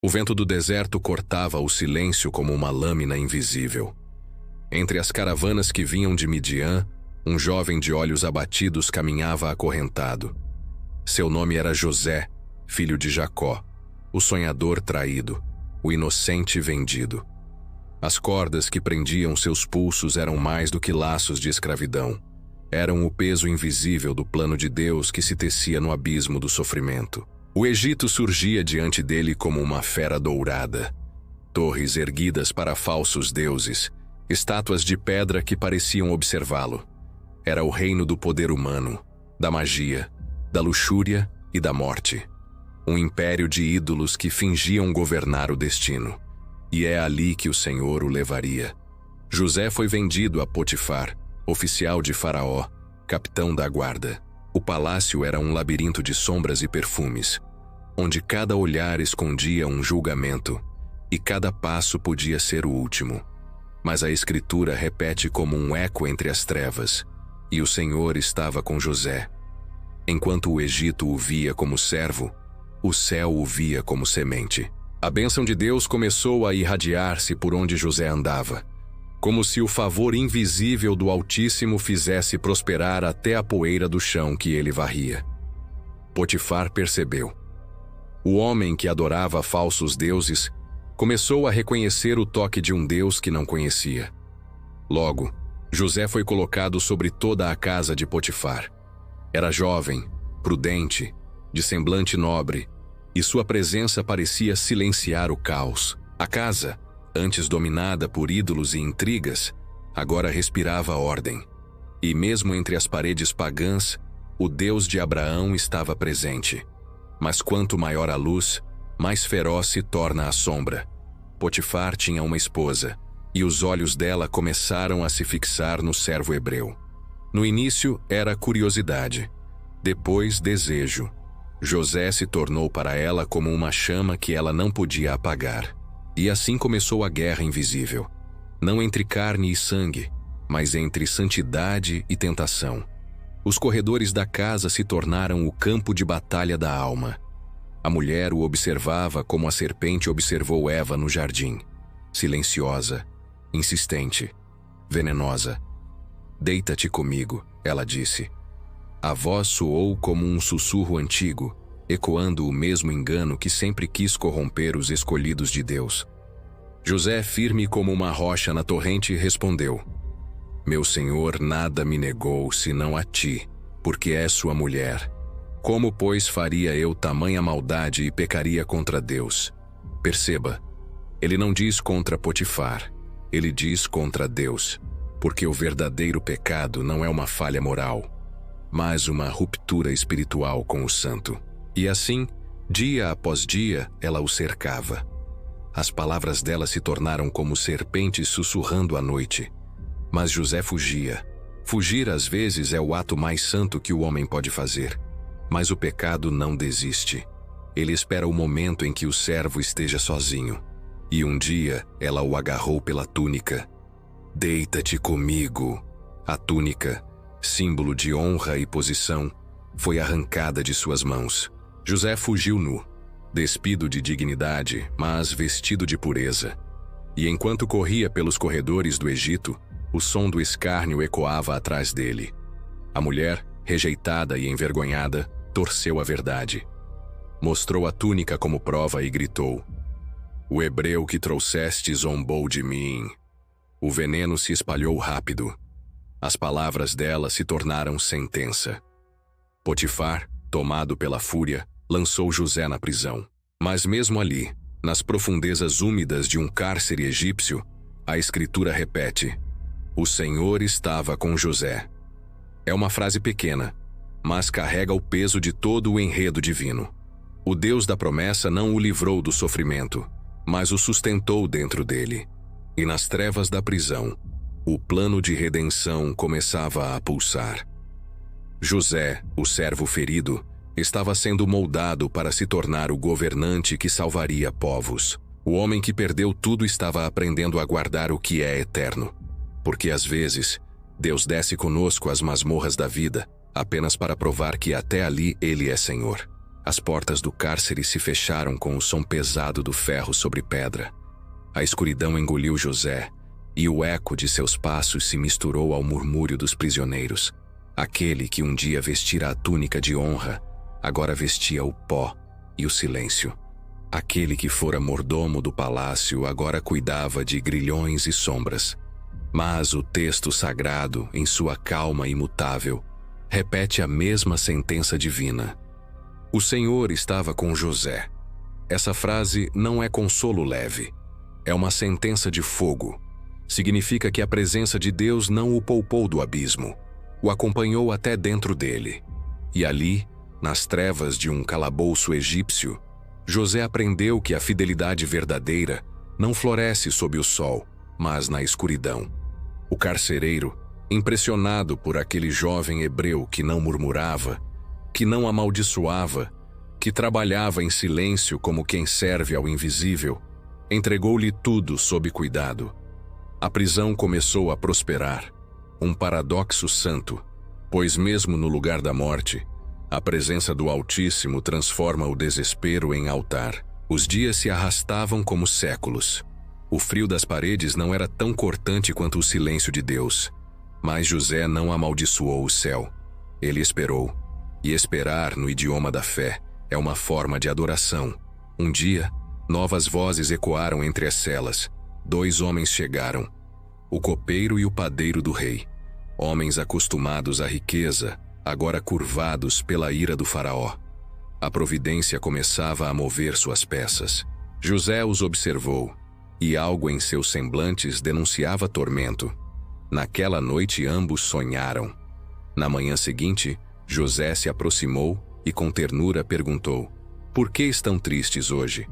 O vento do deserto cortava o silêncio como uma lâmina invisível. Entre as caravanas que vinham de Midian, um jovem de olhos abatidos caminhava acorrentado. Seu nome era José, filho de Jacó, o sonhador traído, o inocente vendido. As cordas que prendiam seus pulsos eram mais do que laços de escravidão. Eram o peso invisível do plano de Deus que se tecia no abismo do sofrimento. O Egito surgia diante dele como uma fera dourada. Torres erguidas para falsos deuses, estátuas de pedra que pareciam observá-lo. Era o reino do poder humano, da magia, da luxúria e da morte. Um império de ídolos que fingiam governar o destino. E é ali que o Senhor o levaria. José foi vendido a Potifar, oficial de Faraó, capitão da guarda. O palácio era um labirinto de sombras e perfumes, onde cada olhar escondia um julgamento, e cada passo podia ser o último. Mas a Escritura repete como um eco entre as trevas, e o Senhor estava com José. Enquanto o Egito o via como servo, o céu o via como semente. A bênção de Deus começou a irradiar-se por onde José andava, como se o favor invisível do Altíssimo fizesse prosperar até a poeira do chão que ele varria. Potifar percebeu. O homem que adorava falsos deuses começou a reconhecer o toque de um Deus que não conhecia. Logo, José foi colocado sobre toda a casa de Potifar. Era jovem, prudente, de semblante nobre, e sua presença parecia silenciar o caos. A casa, antes dominada por ídolos e intrigas, agora respirava ordem. E mesmo entre as paredes pagãs, o Deus de Abraão estava presente. Mas quanto maior a luz, mais feroz se torna a sombra. Potifar tinha uma esposa, e os olhos dela começaram a se fixar no servo hebreu. No início era curiosidade, depois desejo. José se tornou para ela como uma chama que ela não podia apagar. E assim começou a guerra invisível. Não entre carne e sangue, mas entre santidade e tentação. Os corredores da casa se tornaram o campo de batalha da alma. A mulher o observava como a serpente observou Eva no jardim. Silenciosa, insistente, venenosa. "Deita-te comigo", ela disse. A voz soou como um sussurro antigo, ecoando o mesmo engano que sempre quis corromper os escolhidos de Deus. José, firme como uma rocha na torrente, respondeu: "Meu senhor nada me negou senão a ti, porque és sua mulher. Como, pois, faria eu tamanha maldade e pecaria contra Deus?" Perceba, ele não diz contra Potifar, ele diz contra Deus, porque o verdadeiro pecado não é uma falha moral, mas uma ruptura espiritual com o santo. E assim, dia após dia, ela o cercava. As palavras dela se tornaram como serpentes sussurrando à noite. Mas José fugia. Fugir às vezes é o ato mais santo que o homem pode fazer. Mas o pecado não desiste. Ele espera o momento em que o servo esteja sozinho. E um dia ela o agarrou pela túnica. "Deita-te comigo." A túnica, símbolo de honra e posição, foi arrancada de suas mãos. José fugiu nu, despido de dignidade, mas vestido de pureza. E enquanto corria pelos corredores do Egito, o som do escárnio ecoava atrás dele. A mulher, rejeitada e envergonhada, torceu a verdade. Mostrou a túnica como prova e gritou: "O hebreu que trouxeste zombou de mim." O veneno se espalhou rápido. As palavras dela se tornaram sentença. Potifar, tomado pela fúria, lançou José na prisão. Mas mesmo ali, nas profundezas úmidas de um cárcere egípcio, a Escritura repete: "O Senhor estava com José." É uma frase pequena, mas carrega o peso de todo o enredo divino. O Deus da promessa não o livrou do sofrimento, mas o sustentou dentro dele. E nas trevas da prisão, o plano de redenção começava a pulsar. José, o servo ferido, estava sendo moldado para se tornar o governante que salvaria povos. O homem que perdeu tudo estava aprendendo a guardar o que é eterno. Porque às vezes, Deus desce conosco às masmorras da vida, apenas para provar que até ali Ele é Senhor. As portas do cárcere se fecharam com o som pesado do ferro sobre pedra. A escuridão engoliu José, e o eco de seus passos se misturou ao murmúrio dos prisioneiros. Aquele que um dia vestira a túnica de honra, agora vestia o pó e o silêncio. Aquele que fora mordomo do palácio, agora cuidava de grilhões e sombras. Mas o texto sagrado, em sua calma imutável, repete a mesma sentença divina. O Senhor estava com José. Essa frase não é consolo leve. É uma sentença de fogo. Significa que a presença de Deus não o poupou do abismo. O acompanhou até dentro dele. E ali, nas trevas de um calabouço egípcio, José aprendeu que a fidelidade verdadeira não floresce sob o sol, mas na escuridão. O carcereiro, impressionado por aquele jovem hebreu que não murmurava, que não amaldiçoava, que trabalhava em silêncio como quem serve ao invisível, entregou-lhe tudo sob cuidado. A prisão começou a prosperar, um paradoxo santo, pois mesmo no lugar da morte, a presença do Altíssimo transforma o desespero em altar. Os dias se arrastavam como séculos. O frio das paredes não era tão cortante quanto o silêncio de Deus. Mas José não amaldiçoou o céu. Ele esperou. E esperar, no idioma da fé, é uma forma de adoração. Um dia, novas vozes ecoaram entre as celas. 2 homens chegaram. O copeiro e o padeiro do rei. Homens acostumados à riqueza, agora curvados pela ira do faraó. A providência começava a mover suas peças. José os observou, e algo em seus semblantes denunciava tormento. Naquela noite ambos sonharam. Na manhã seguinte, José se aproximou e com ternura perguntou: "Por que estão tristes hoje?"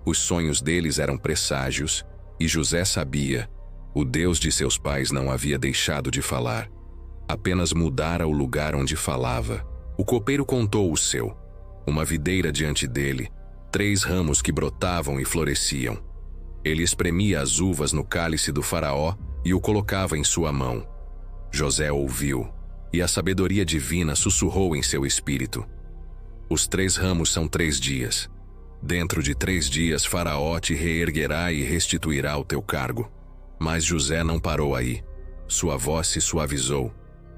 Os sonhos deles eram presságios, e José sabia, o Deus de seus pais não havia deixado de falar. Apenas mudara o lugar onde falava. O copeiro contou o seu. Uma videira diante dele, 3 ramos que brotavam e floresciam. Ele espremia as uvas no cálice do faraó e o colocava em sua mão. José ouviu, e a sabedoria divina sussurrou em seu espírito: "Os 3 ramos são 3 dias. Dentro de 3 dias Faraó te reerguerá e restituirá o teu cargo." Mas José não parou aí. Sua voz se suavizou,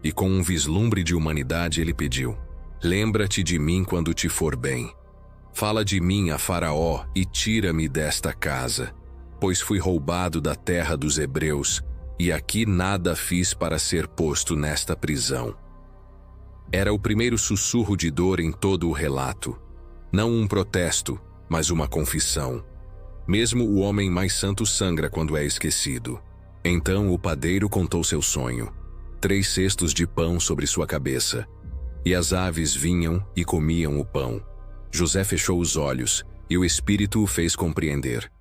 e com um vislumbre de humanidade ele pediu: "Lembra-te de mim quando te for bem. Fala de mim a Faraó e tira-me desta casa, pois fui roubado da terra dos hebreus, e aqui nada fiz para ser posto nesta prisão." Era o primeiro sussurro de dor em todo o relato. Não um protesto, mas uma confissão. Mesmo o homem mais santo sangra quando é esquecido. Então o padeiro contou seu sonho: 3 cestos de pão sobre sua cabeça. E as aves vinham e comiam o pão. José fechou os olhos, e o Espírito o fez compreender.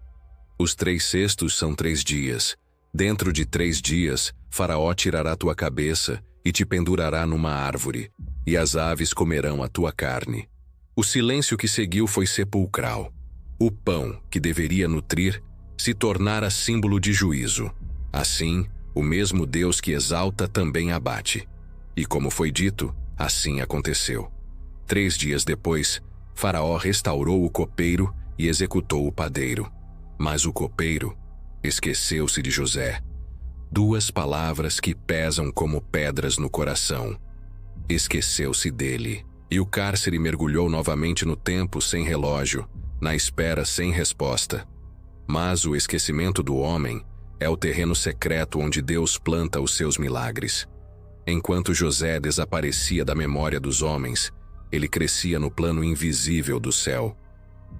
Os 3 cestos são 3 dias. Dentro de 3 dias, Faraó tirará tua cabeça e te pendurará numa árvore, e as aves comerão a tua carne. O silêncio que seguiu foi sepulcral. O pão, que deveria nutrir, se tornara símbolo de juízo. Assim, o mesmo Deus que exalta também abate. E como foi dito, assim aconteceu. 3 dias depois, Faraó restaurou o copeiro e executou o padeiro. Mas o copeiro esqueceu-se de José. 2 palavras que pesam como pedras no coração. Esqueceu-se dele. E o cárcere mergulhou novamente no tempo sem relógio, na espera sem resposta. Mas o esquecimento do homem é o terreno secreto onde Deus planta os seus milagres. Enquanto José desaparecia da memória dos homens, ele crescia no plano invisível do céu.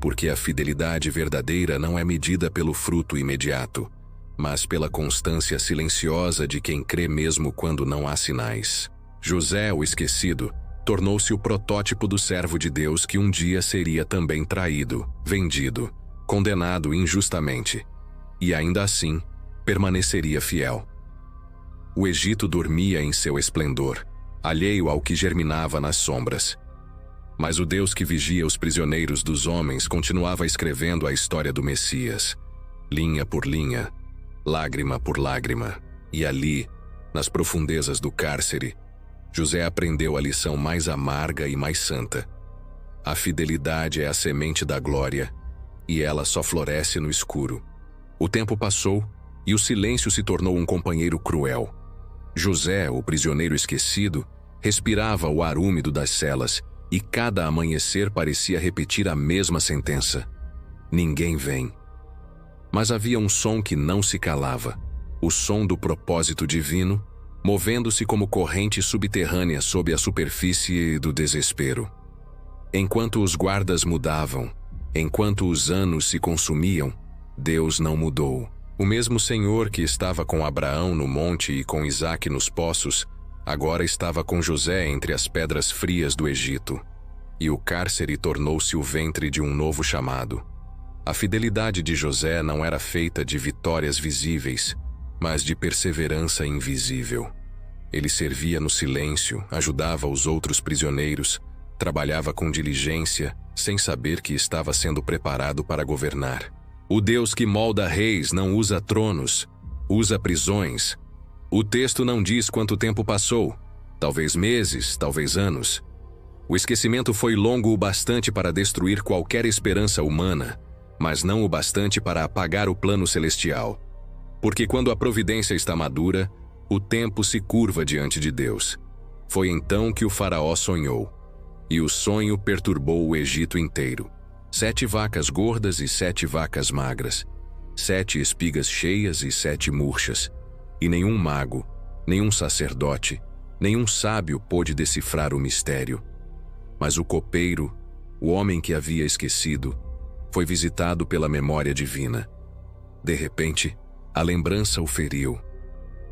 Porque a fidelidade verdadeira não é medida pelo fruto imediato, mas pela constância silenciosa de quem crê mesmo quando não há sinais. José, o esquecido, tornou-se o protótipo do servo de Deus que um dia seria também traído, vendido, condenado injustamente. E ainda assim, permaneceria fiel. O Egito dormia em seu esplendor, alheio ao que germinava nas sombras. Mas o Deus que vigia os prisioneiros dos homens continuava escrevendo a história do Messias, linha por linha, lágrima por lágrima. E ali, nas profundezas do cárcere, José aprendeu a lição mais amarga e mais santa. A fidelidade é a semente da glória, e ela só floresce no escuro. O tempo passou, e o silêncio se tornou um companheiro cruel. José, o prisioneiro esquecido, respirava o ar úmido das celas, e cada amanhecer parecia repetir a mesma sentença: ninguém vem. Mas havia um som que não se calava, o som do propósito divino, movendo-se como corrente subterrânea sob a superfície do desespero. Enquanto os guardas mudavam, enquanto os anos se consumiam, Deus não mudou. O mesmo Senhor que estava com Abraão no monte e com Isaque nos poços, agora estava com José entre as pedras frias do Egito. E o cárcere tornou-se o ventre de um novo chamado. A fidelidade de José não era feita de vitórias visíveis, mas de perseverança invisível. Ele servia no silêncio, ajudava os outros prisioneiros, trabalhava com diligência, sem saber que estava sendo preparado para governar. O Deus que molda reis não usa tronos, usa prisões. O texto não diz quanto tempo passou, talvez meses, talvez anos. O esquecimento foi longo o bastante para destruir qualquer esperança humana, mas não o bastante para apagar o plano celestial. Porque quando a providência está madura, o tempo se curva diante de Deus. Foi então que o faraó sonhou, e o sonho perturbou o Egito inteiro. 7 vacas gordas e 7 vacas magras, 7 espigas cheias e 7 murchas, e nenhum mago, nenhum sacerdote, nenhum sábio pôde decifrar o mistério. Mas o copeiro, o homem que havia esquecido, foi visitado pela memória divina. De repente, a lembrança o feriu.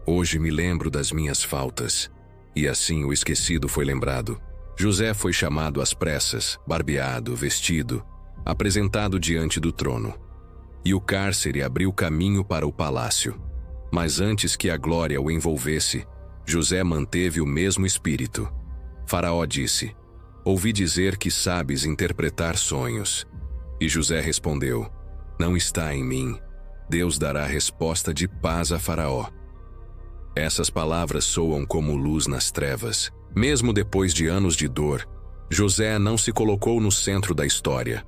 Hoje me lembro das minhas faltas. E assim o esquecido foi lembrado. José foi chamado às pressas, barbeado, vestido, apresentado diante do trono. E o cárcere abriu caminho para o palácio. Mas antes que a glória o envolvesse, José manteve o mesmo espírito. Faraó disse: ouvi dizer que sabes interpretar sonhos. E José respondeu: não está em mim. Deus dará resposta de paz a Faraó. Essas palavras soam como luz nas trevas. Mesmo depois de anos de dor, José não se colocou no centro da história.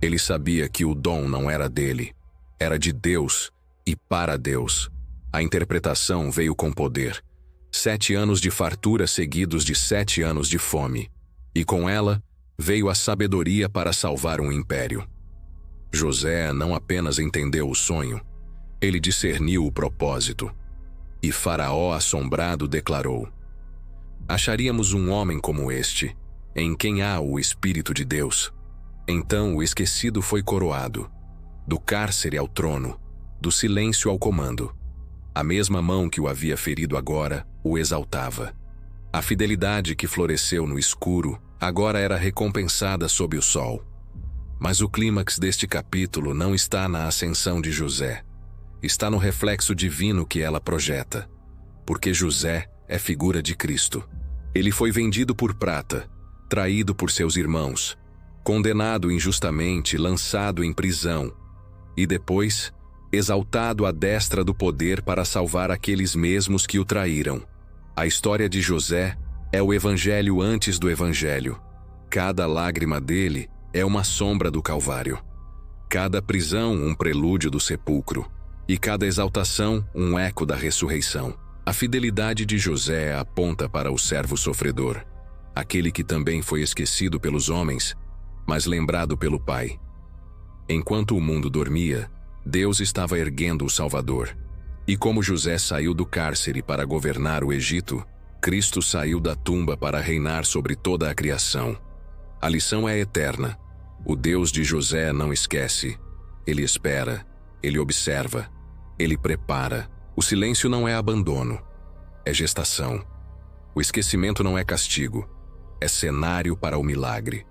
Ele sabia que o dom não era dele, era de Deus e para Deus. A interpretação veio com poder. 7 anos de fartura seguidos de 7 anos de fome. E com ela, veio a sabedoria para salvar um império. José não apenas entendeu o sonho, ele discerniu o propósito. E Faraó, assombrado, declarou: acharíamos um homem como este, em quem há o Espírito de Deus. Então o esquecido foi coroado, do cárcere ao trono, do silêncio ao comando. A mesma mão que o havia ferido agora o exaltava. A fidelidade que floresceu no escuro agora era recompensada sob o sol. Mas o clímax deste capítulo não está na ascensão de José. Está no reflexo divino que ela projeta. Porque José é figura de Cristo. Ele foi vendido por prata, traído por seus irmãos, condenado injustamente, lançado em prisão, e depois exaltado à destra do poder para salvar aqueles mesmos que o traíram. A história de José é o evangelho antes do evangelho. Cada lágrima dele é uma sombra do Calvário. Cada prisão um prelúdio do sepulcro. E cada exaltação um eco da ressurreição. A fidelidade de José aponta para o servo sofredor, aquele que também foi esquecido pelos homens, mas lembrado pelo Pai. Enquanto o mundo dormia, Deus estava erguendo o Salvador. E como José saiu do cárcere para governar o Egito, Cristo saiu da tumba para reinar sobre toda a criação. A lição é eterna. O Deus de José não esquece. Ele espera, ele observa, ele prepara. O silêncio não é abandono, é gestação. O esquecimento não é castigo, é cenário para o milagre.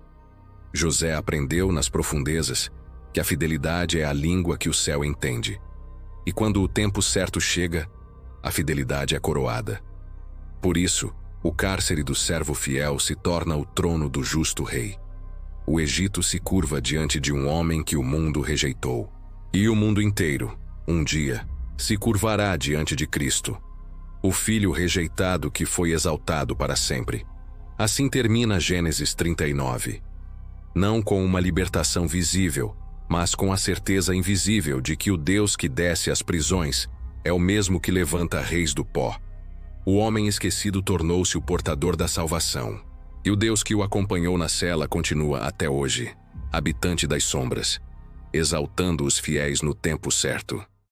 José aprendeu nas profundezas que a fidelidade é a língua que o céu entende. E quando o tempo certo chega, a fidelidade é coroada. Por isso, o cárcere do servo fiel se torna o trono do justo rei. O Egito se curva diante de um homem que o mundo rejeitou. E o mundo inteiro, um dia, se curvará diante de Cristo, o Filho rejeitado que foi exaltado para sempre. Assim termina Gênesis 39. não com uma libertação visível, mas com a certeza invisível de que o Deus que desce às prisões é o mesmo que levanta reis do pó. O homem esquecido tornou-se o portador da salvação. E o Deus que o acompanhou na cela continua até hoje, habitante das sombras, exaltando os fiéis no tempo certo.